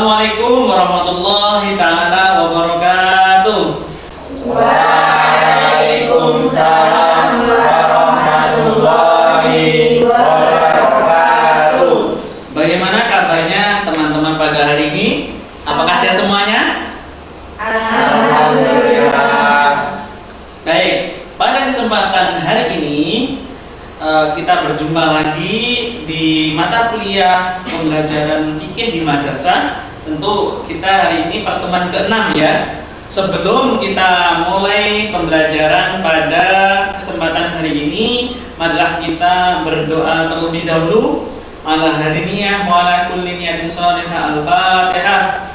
Assalamualaikum warahmatullahi ta'ala wabarakatuh. Waalaikumsalam warahmatullahi wabarakatuh. Bagaimana kabarnya teman-teman pada hari ini? Apakah sehat semuanya? Alhamdulillah. Baik, pada kesempatan hari ini kita berjumpa lagi di mata kuliah pembelajaran fikih di madrasah. Tentu kita hari ini pertemuan ke-6 ya. Sebelum kita mulai pembelajaran pada kesempatan hari ini, marilah kita berdoa terlebih dahulu. Ala hadiniyah wa ala kulli niyatin shalihah. Al-Fatihah.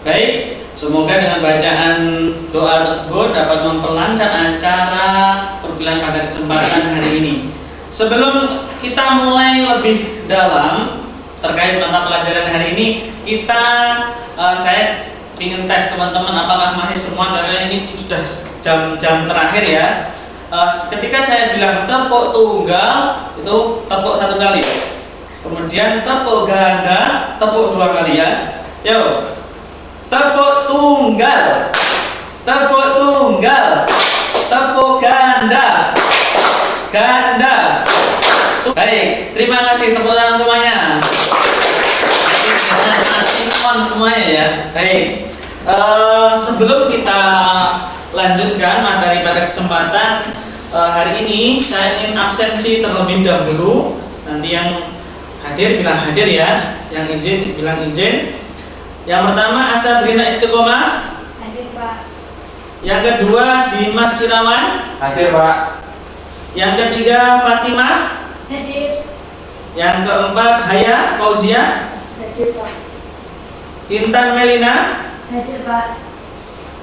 Baik, semoga dengan bacaan doa tersebut dapat memperlancar acara perkuliahan pada kesempatan hari ini. Sebelum kita mulai lebih dalam terkait mata pelajaran hari ini, saya ingin tes teman-teman apakah masih semua, karena ini sudah jam-jam terakhir ya. Ketika saya bilang tepuk tunggal, itu tepuk 1 kali. Kemudian tepuk ganda, tepuk 2 kali ya. Yuk. Tepuk tunggal, tepuk tunggal, tepuk ganda, ganda. Baik, terima kasih, tepuk tangan semuanya. Asinkron semuanya ya. Baik, sebelum kita lanjutkan materi pada kesempatan hari ini, saya ingin absensi terlebih dahulu. Nanti yang hadir bilang hadir ya, yang izin bilang izin. Yang pertama Asabrina Istiqomah. Hadir Pak. Yang kedua Dimas Irawan. Hadir Pak. Yang ketiga Fatimah. Hadir. Yang keempat Haya Fauzia. Hadir Pak. Intan Melina. Hadir Pak.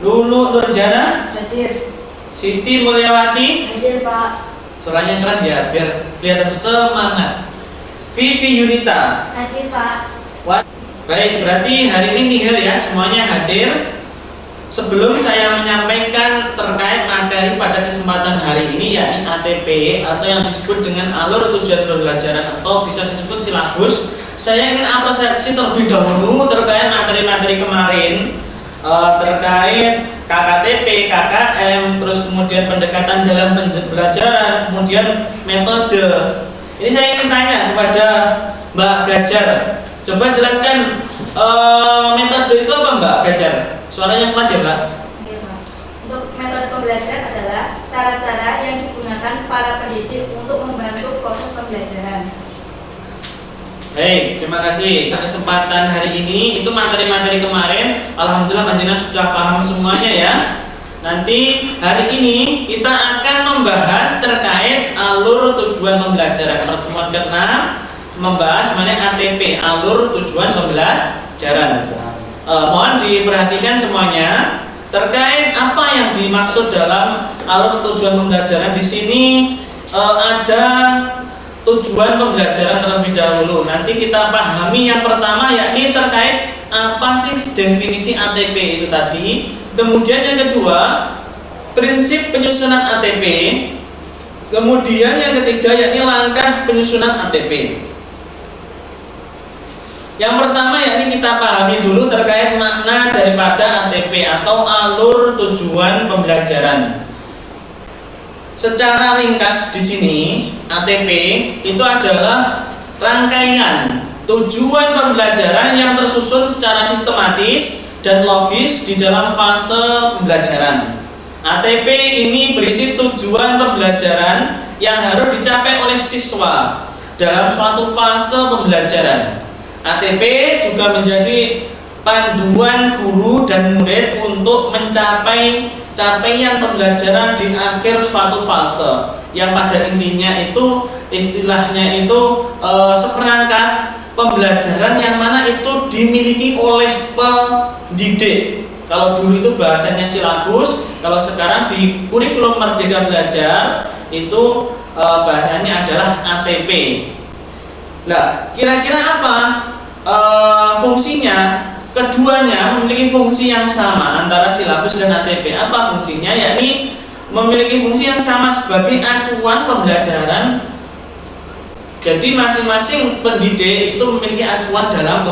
Lulu Nurjana. Hadir. Siti Mulyawati. Hadir Pak. Suaranya keras ya, biar kelihatan semangat. Vivi Yunita. Hadir Pak. Baik, berarti hari ini nihil ya, semuanya hadir. Sebelum saya menyampaikan terkait materi pada kesempatan hari ini, yakni ATP atau yang disebut dengan alur tujuan pembelajaran atau bisa disebut silabus, saya ingin apresiasi terlebih dahulu terkait materi-materi kemarin, terkait KKTP, KKM, terus kemudian pendekatan dalam pembelajaran, kemudian metode. Ini saya ingin tanya kepada Mbak Gajar. Coba jelaskan metode itu apa Mbak Gajar? Suaranya kelas ya Mbak? Hadir Pak. Untuk metode pembelajaran adalah cara-cara yang digunakan para pendidik untuk membantu proses pembelajaran. Baik, terima kasih. Kesempatan hari ini itu materi-materi kemarin, alhamdulillah panjenengan sudah paham semuanya ya. Nanti hari ini kita akan membahas terkait alur tujuan pembelajaran. Pertemuan ke-6 membahas mengenai ATP, alur tujuan pembelajaran. Mohon diperhatikan semuanya terkait apa yang dimaksud dalam alur tujuan pembelajaran. Di sini ada tujuan pembelajaran terlebih dahulu. Nanti kita pahami yang pertama, yakni terkait apa sih definisi ATP itu tadi. Kemudian yang kedua, prinsip penyusunan ATP. Kemudian yang ketiga, yakni langkah penyusunan ATP. Yang pertama yakni kita pahami dulu terkait makna daripada ATP atau alur tujuan pembelajaran. Secara ringkas di sini ATP itu adalah rangkaian tujuan pembelajaran yang tersusun secara sistematis dan logis di dalam fase pembelajaran. ATP ini berisi tujuan pembelajaran yang harus dicapai oleh siswa dalam suatu fase pembelajaran. ATP juga menjadi panduan guru dan murid untuk mencapai capaian pembelajaran di akhir suatu fase, yang pada intinya itu istilahnya itu seperangkat pembelajaran yang mana itu dimiliki oleh pendidik. Kalau dulu itu bahasanya silabus, kalau sekarang di kurikulum Merdeka Belajar itu bahasanya adalah ATP. Nah, kira-kira apa fungsinya? Keduanya memiliki fungsi yang sama antara silabus dan ATP. Apa fungsinya? Yakni memiliki fungsi yang sama sebagai acuan pembelajaran Jadi masing-masing pendidik itu memiliki acuan dalam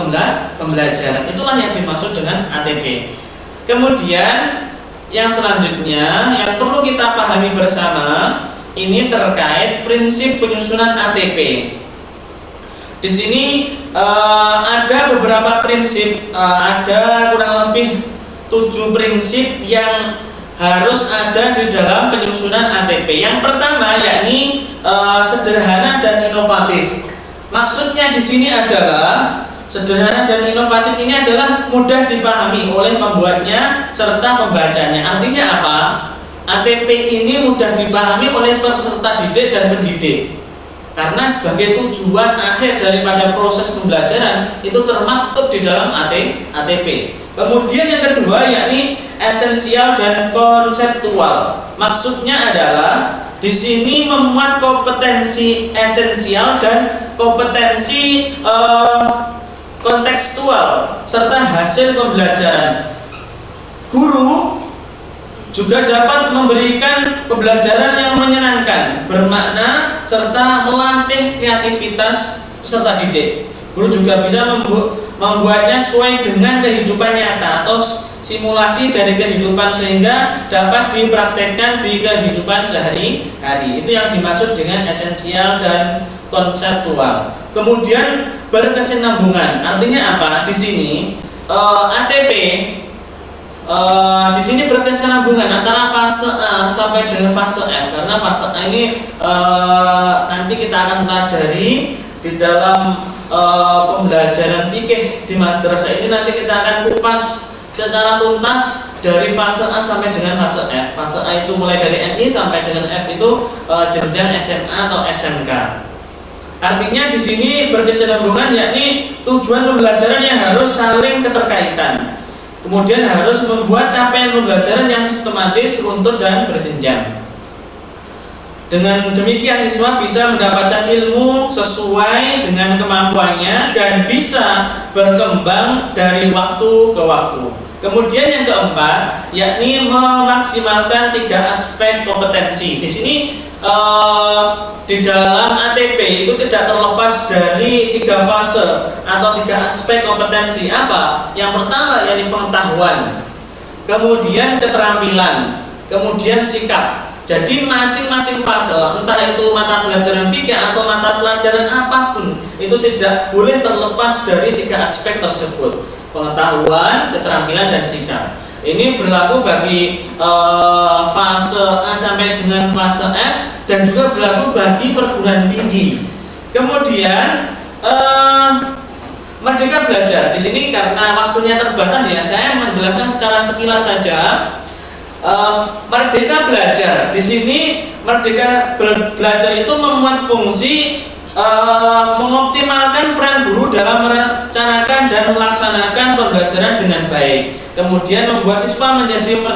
pembelajaran. Itulah yang dimaksud dengan ATP. Kemudian yang selanjutnya yang perlu kita pahami bersama ini terkait prinsip penyusunan ATP. Di sini ada beberapa prinsip, ada kurang lebih 7 prinsip yang harus ada di dalam penyusunan ATP. Yang pertama yakni sederhana dan inovatif. Maksudnya di sini adalah sederhana dan inovatif ini adalah mudah dipahami oleh pembuatnya serta pembacanya. Artinya apa? ATP ini mudah dipahami oleh peserta didik dan pendidik. Karena sebagai tujuan akhir daripada proses pembelajaran itu termaktub di dalam ATP. Kemudian yang kedua yakni esensial dan konseptual. Maksudnya adalah di sini memuat kompetensi esensial dan kompetensi kontekstual serta hasil pembelajaran. Guru juga dapat memberikan pembelajaran yang menyenangkan, bermakna serta melatih kreativitas peserta didik. Guru juga bisa membuatnya sesuai dengan kehidupan nyata atau simulasi dari kehidupan sehingga dapat dipraktekkan di kehidupan sehari-hari. Itu yang dimaksud dengan esensial dan konseptual. Kemudian berkesinambungan. Artinya apa? Di sini ATP di sini berkesinambungan antara fase A sampai dengan fase F, karena fase A ini nanti kita akan pelajari di dalam pembelajaran fikih di madrasah ini. Nanti kita akan kupas secara tuntas dari fase A sampai dengan fase F. Fase A itu mulai dari MI sampai dengan F itu jenjang SMA atau SMK. Artinya di sini berkesinambungan yakni tujuan pembelajaran yang harus saling keterkaitan. Kemudian harus membuat capaian pembelajaran yang sistematis, runtut dan berjenjang. Dengan demikian siswa bisa mendapatkan ilmu sesuai dengan kemampuannya dan bisa berkembang dari waktu ke waktu. Kemudian yang keempat yakni memaksimalkan 3 aspek kompetensi. Di sini di dalam ATP itu tidak terlepas dari 3 fase atau 3 aspek kompetensi. Apa? Yang pertama yakni pengetahuan, kemudian keterampilan, kemudian sikap. Jadi masing-masing fase, entah itu mata pelajaran fikih atau mata pelajaran apapun, itu tidak boleh terlepas dari 3 aspek tersebut: pengetahuan, keterampilan, dan sikap. Ini berlaku bagi fase A sampai dengan fase F dan juga berlaku bagi perguruan tinggi. Kemudian Merdeka Belajar di sini karena waktunya terbatas ya, saya menjelaskan secara sekilas saja. Merdeka Belajar di sini, Merdeka Belajar itu memuat fungsi mengoptimalkan peran guru dalam merencanakan dan melaksanakan pembelajaran dengan baik. Kemudian membuat siswa menjadi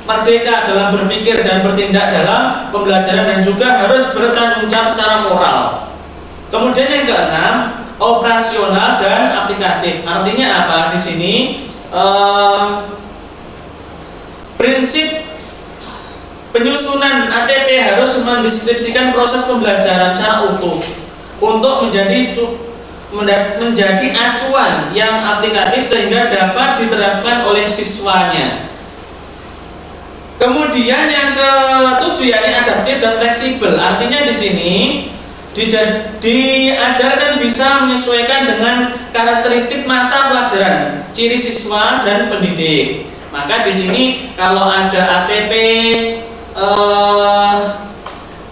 merdeka dalam berpikir dan bertindak dalam pembelajaran dan juga harus bertanggung jawab secara moral. Kemudian yang keenam, operasional dan aplikatif. Artinya apa? Di sini prinsip penyusunan ATP harus mendeskripsikan proses pembelajaran secara utuh untuk menjadi acuan yang aplikatif sehingga dapat diterapkan oleh siswanya. Kemudian yang ke-7 yakni adaptif dan fleksibel. Artinya di sini diajarkan bisa menyesuaikan dengan karakteristik mata pelajaran, ciri siswa dan pendidik. Maka di sini kalau ada ATP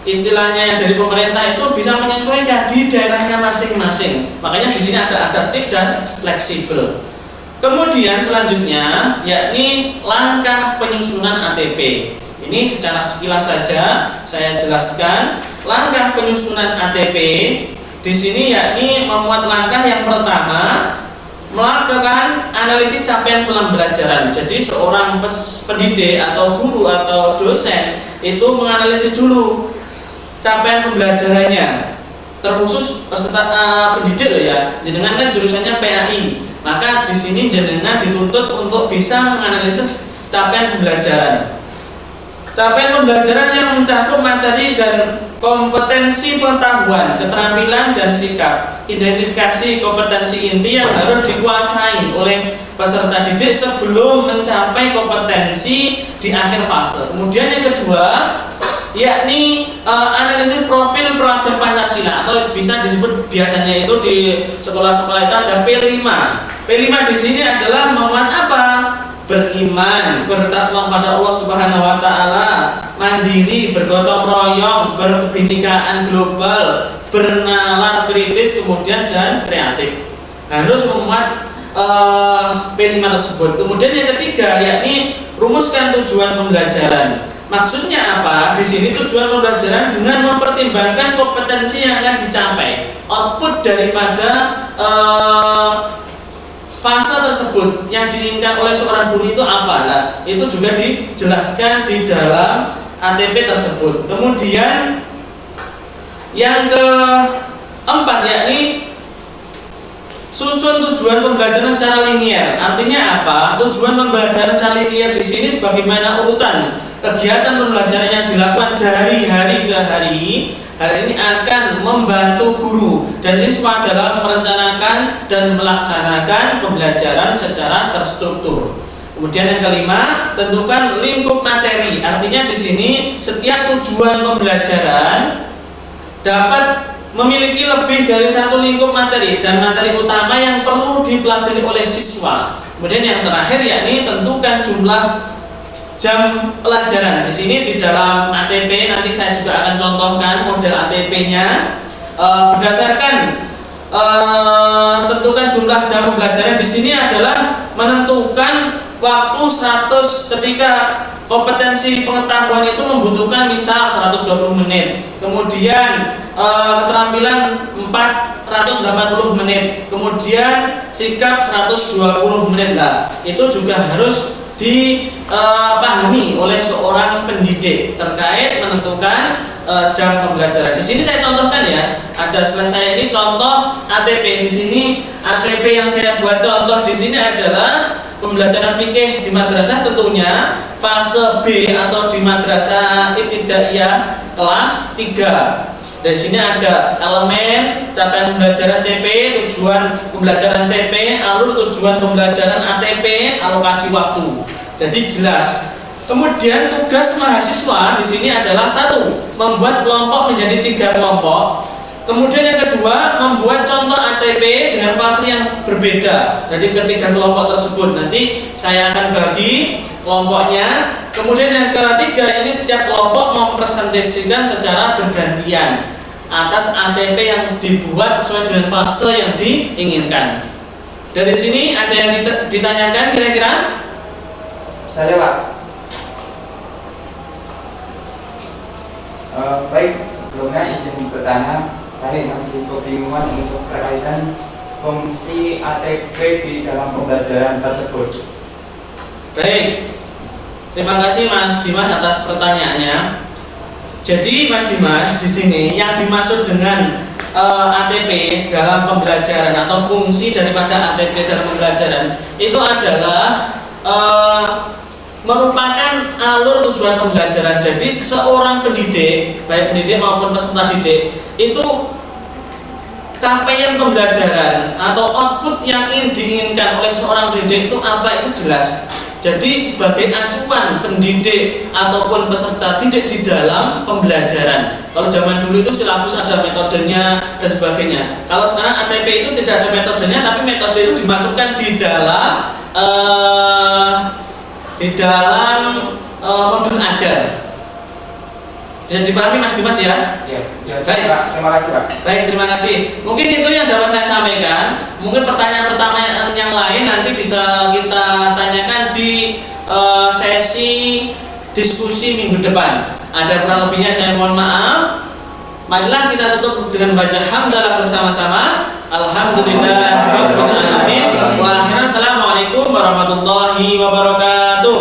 istilahnya yang dari pemerintah itu bisa menyesuaikan di daerahnya masing-masing. Makanya di sini ada adaptif dan fleksibel. Kemudian selanjutnya yakni langkah penyusunan ATP. Ini secara sekilas saja saya jelaskan. Langkah penyusunan ATP di sini yakni memuat langkah yang pertama, melakukan analisis capaian pembelajaran. Jadi seorang pendidik atau guru atau dosen itu menganalisis dulu capaian pembelajarannya, terkhusus peserta pendidik loh ya. Jenengan kan jurusannya PAI, maka di sini jenengan dituntut untuk bisa menganalisis capaian pembelajaran. Capaian pembelajaran yang mencakup materi dan kompetensi pengetahuan, keterampilan dan sikap. Identifikasi kompetensi inti yang harus dikuasai oleh peserta didik sebelum mencapai kompetensi di akhir fase. Kemudian yang kedua, yakni analisis profil pelajar Pancasila, atau bisa disebut biasanya itu di sekolah-sekolah itu ada P5. P5 di sini adalah memuat apa? Beriman, bertakwa pada Allah Subhanahu wa taala, mandiri, bergotong royong, berkebinekaan global, bernalar kritis, kemudian dan kreatif. Harus memuat P5 tersebut. Kemudian yang ketiga, yakni rumuskan tujuan pembelajaran. Maksudnya apa? Di sini tujuan pembelajaran dengan mempertimbangkan kompetensi yang akan dicapai. Output daripada fase tersebut yang diinginkan oleh seorang guru itu apa? Nah, itu juga dijelaskan di dalam ATP tersebut. Kemudian yang keempat, yakni susun tujuan pembelajaran secara linear. Artinya apa? Tujuan pembelajaran secara linear di sini sebagaimana urutan kegiatan pembelajaran yang dilakukan dari hari ke hari. Hari ini akan membantu guru dan siswa dalam merencanakan dan melaksanakan pembelajaran secara terstruktur. Kemudian yang kelima, tentukan lingkup materi. Artinya di sini setiap tujuan pembelajaran dapat memiliki lebih dari satu lingkup materi dan materi utama yang perlu dipelajari oleh siswa. Kemudian yang terakhir, yakni tentukan jumlah jam pelajaran. Di sini di dalam ATP nanti saya juga akan contohkan model ATP-nya. Berdasarkan tentukan jumlah jam pembelajaran di sini adalah menentukan waktu 100 ketika kompetensi pengetahuan itu membutuhkan misal 120 menit. Kemudian keterampilan 480 menit. Kemudian sikap 120 menit. Nah, itu juga harus dipahami oleh seorang pendidik terkait menentukan jam pembelajaran. Di sini saya contohkan ya, ada slide saya ini contoh ATP. Di sini ATP yang saya buat contoh di sini adalah pembelajaran fikih di madrasah, tentunya fase B atau di madrasah ibtidaiyah kelas 3. Dari sini ada elemen, capaian pembelajaran CP, tujuan pembelajaran TP, alur tujuan pembelajaran ATP, alokasi waktu. Jadi jelas. Kemudian tugas mahasiswa di sini adalah 1, membuat kelompok menjadi 3 kelompok. Kemudian yang kedua, membuat contoh ATP dengan fase yang berbeda dari ketiga kelompok tersebut. Nanti saya akan bagi kelompoknya. Kemudian yang ketiga, ini setiap kelompok mempresentasikan secara bergantian atas ATP yang dibuat sesuai dengan fase yang diinginkan. Dari sini ada yang ditanyakan kira-kira? Saya Pak. Baik, sebelumnya izin bertanya. Tadi masih kebingungan untuk berkaitan fungsi ATP di dalam pembelajaran tersebut. Baik, terima kasih Mas Dimas atas pertanyaannya. Jadi Mas Dimas, di sini yang dimaksud dengan ATP dalam pembelajaran atau fungsi daripada ATP dalam pembelajaran itu adalah merupakan alur tujuan pembelajaran. Jadi seorang pendidik, baik pendidik maupun peserta didik, itu capaian pembelajaran atau output yang ingin diinginkan oleh seorang pendidik itu apa, itu jelas. Jadi sebagai acuan pendidik ataupun peserta didik di dalam pembelajaran. Kalau zaman dulu itu silabus ada metodenya dan sebagainya. Kalau sekarang ATP itu tidak ada metodenya, tapi metode itu dimasukkan di dalam modul ajar. Bisa dipahami Mas Dimas ya? Ya, baik Pak. Terima kasih Pak. Baik, terima kasih. Mungkin itu yang dapat saya sampaikan. Mungkin pertanyaan-pertanyaan yang lain nanti bisa kita tanyakan di sesi diskusi minggu depan. Ada kurang lebihnya saya mohon maaf. Marilah kita tutup dengan baca hamdalah bersama-sama. Alhamdulillahirabbil alamin. Wa akhiran assalamualaikum warahmatullahi wabarakatuh.